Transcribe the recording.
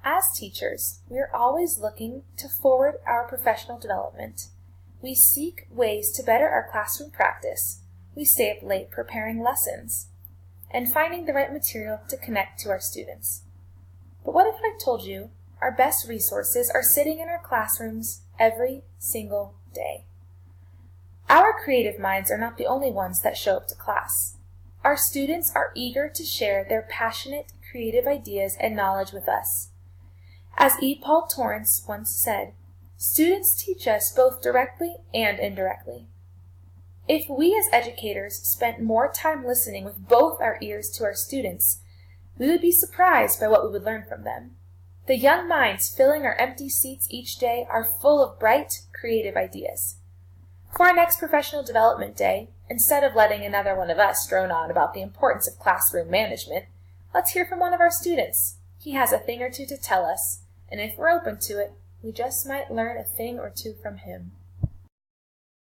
As teachers, we are always looking to forward our professional development. We seek ways to better our classroom practice. We stay up late preparing lessons and finding the right material to connect to our students. But what if I told you our best resources are sitting in our classrooms every single day? Our creative minds are not the only ones that show up to class. Our students are eager to share their passionate, creative ideas and knowledge with us. As E. Paul Torrance once said, students teach us both directly and indirectly. If we as educators spent more time listening with both our ears to our students, we would be surprised by what we would learn from them. The young minds filling our empty seats each day are full of bright, creative ideas. For our next professional development day, instead of letting another one of us drone on about the importance of classroom management, let's hear from one of our students. He has a thing or two to tell us, and if we're open to it, we just might learn a thing or two from him.